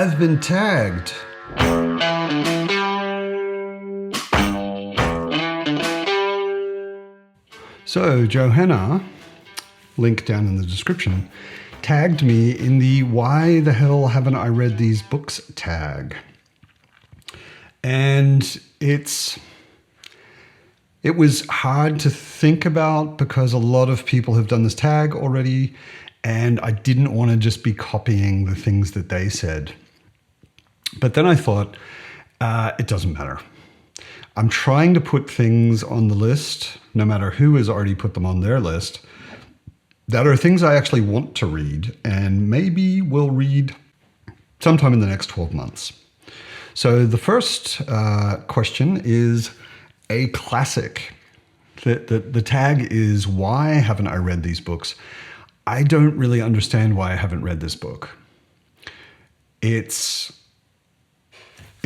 I've been tagged. So Johanna, link down in the description, tagged me in the "why the hell haven't I read these books" tag. And it was hard to think about because a lot of people have done this tag already, and I didn't want to just be copying the things that they said. But then I thought, it doesn't matter. I'm trying to put things on the list, no matter who has already put them on their list, that are things I actually want to read and maybe will read sometime in the next 12 months. So the first question is a classic. The tag is, why haven't I read these books? I don't really understand why I haven't read this book.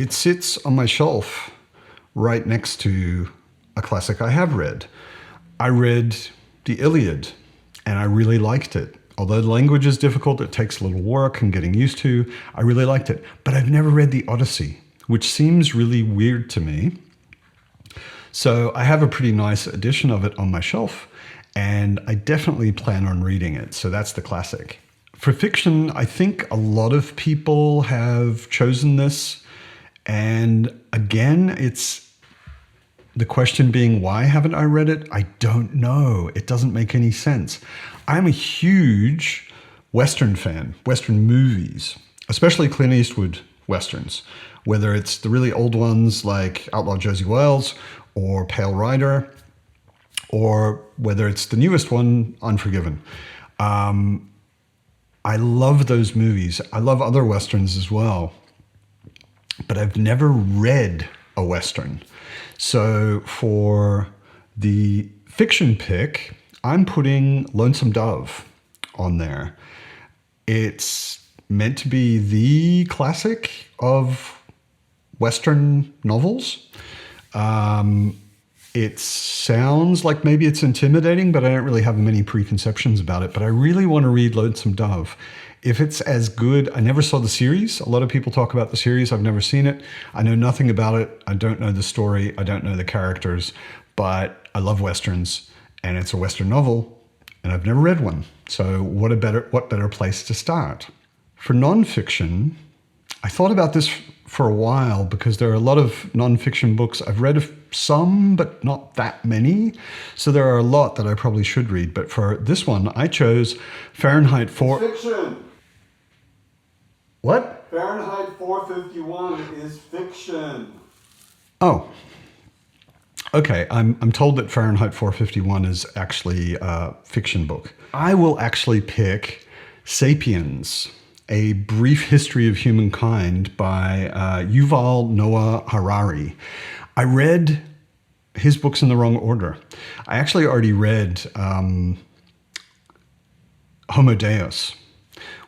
It sits on my shelf right next to a classic I have read. I read the Iliad and I really liked it. Although the language is difficult, it takes a little work and getting used to, I really liked it. But I've never read the Odyssey, which seems really weird to me. So I have a pretty nice edition of it on my shelf, and I definitely plan on reading it. So that's the classic. For fiction, I think a lot of people have chosen this. And again, it's the question being, why haven't I read it? I don't know. It doesn't make any sense. I'm a huge Western fan, Western movies, especially Clint Eastwood Westerns, whether it's the really old ones like Outlaw Josie Wales or Pale Rider, or whether it's the newest one, Unforgiven. I love those movies. I love other Westerns as well, but I've never read a Western. So for the fiction pick, I'm putting Lonesome Dove on there. It's meant to be the classic of Western novels. It sounds like maybe it's intimidating, but I don't really have many preconceptions about it. But I really want to read Lonesome Dove. If it's as good, I never saw the series. A lot of people talk about the series. I've never seen it. I know nothing about it. I don't know the story. I don't know the characters, but I love Westerns, and it's a Western novel, and I've never read one. So what better place to start? For nonfiction, I thought about this for a while because there are a lot of nonfiction books. I've read some, but not that many. So there are a lot that I probably should read. But for this one, I chose Fahrenheit 4... Fiction. What? Fahrenheit 451 is fiction. Oh. Okay, I'm told that Fahrenheit 451 is actually a fiction book. I will actually pick Sapiens, A Brief History of Humankind by Yuval Noah Harari. I read his books in the wrong order. I actually already read Homo Deus,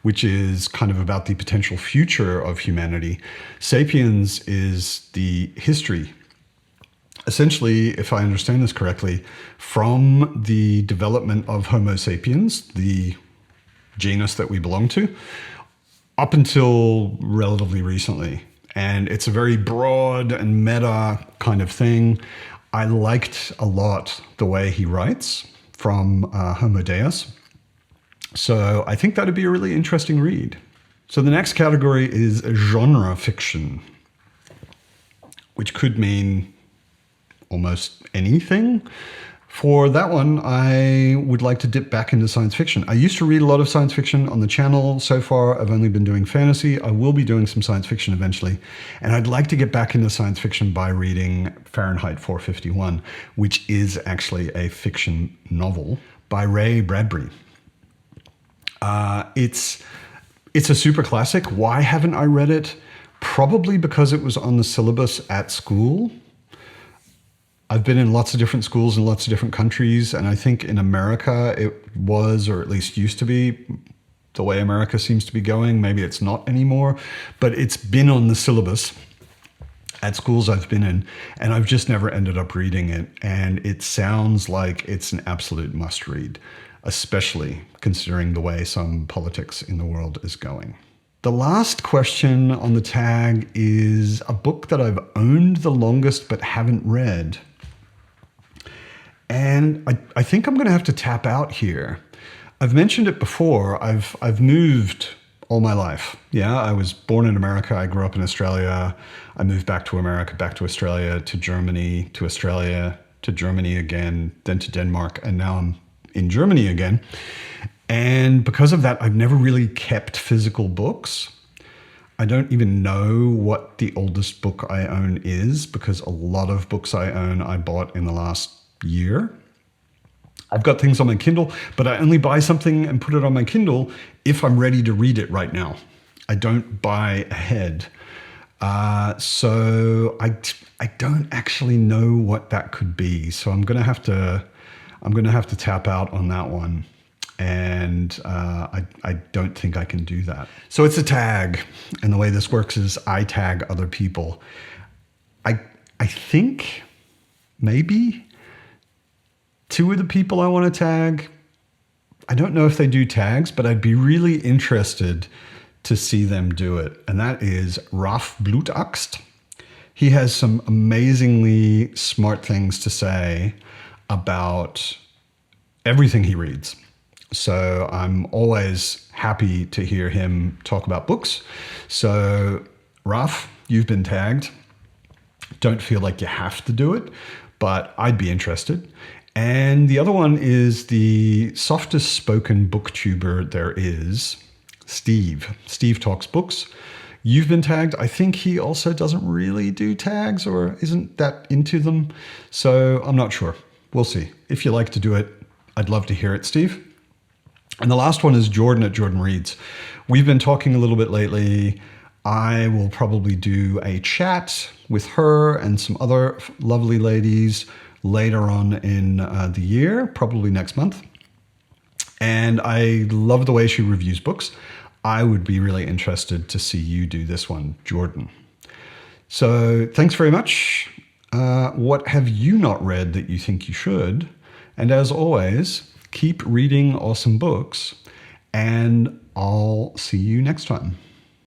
which is kind of about the potential future of humanity. Sapiens is the history, essentially, if I understand this correctly, from the development of Homo sapiens, the genus that we belong to, up until relatively recently. And it's a very broad and meta kind of thing. I liked a lot the way he writes from Homo Deus. So I think that'd be a really interesting read. So the next category is genre fiction, which could mean almost anything. For that one, I would like to dip back into science fiction. I used to read a lot of science fiction on the channel. So far, I've only been doing fantasy. I will be doing some science fiction eventually. And I'd like to get back into science fiction by reading Fahrenheit 451, which is actually a fiction novel by Ray Bradbury. It's a super classic. Why haven't I read it? Probably because it was on the syllabus at school. I've been in lots of different schools in lots of different countries, and I think in America it was, or at least used to be, the way America seems to be going. Maybe it's not anymore, but it's been on the syllabus at schools I've been in, and I've just never ended up reading it. And it sounds like it's an absolute must read, especially considering the way some politics in the world is going. The last question on the tag is a book that I've owned the longest but haven't read. And I think I'm going to have to tap out here. I've mentioned it before. I've moved all my life. Yeah, I was born in America. I grew up in Australia. I moved back to America, back to Australia, to Germany, to Australia, to Germany again, then to Denmark, and now I'm in Germany again. And because of that, I've never really kept physical books. I don't even know what the oldest book I own is, because a lot of books I own I bought in the last year. I've got things on my Kindle, but I only buy something and put it on my Kindle if I'm ready to read it right now. I don't buy ahead. So I don't actually know what that could be. So I'm gonna have to tap out on that one. And I don't think I can do that. So it's a tag, and the way this works is I tag other people. I think maybe two of the people I want to tag, I don't know if they do tags, but I'd be really interested to see them do it. And that is Raf Blutaxt. He has some amazingly smart things to say about everything he reads. So I'm always happy to hear him talk about books. So Raf, you've been tagged. Don't feel like you have to do it, but I'd be interested. And the other one is the softest spoken booktuber there is, Steve. Steve Talks Books. You've been tagged. I think he also doesn't really do tags or isn't that into them. So I'm not sure. We'll see. If you like to do it, I'd love to hear it, Steve. And the last one is Jordan at Jordan Reads. We've been talking a little bit lately. I will probably do a chat with her and some other lovely ladies later on in the year, probably next month. And I love the way she reviews books. I would be really interested to see you do this one, Jordan. So thanks very much. What have you not read that you think you should? And as always, keep reading awesome books, and I'll see you next time.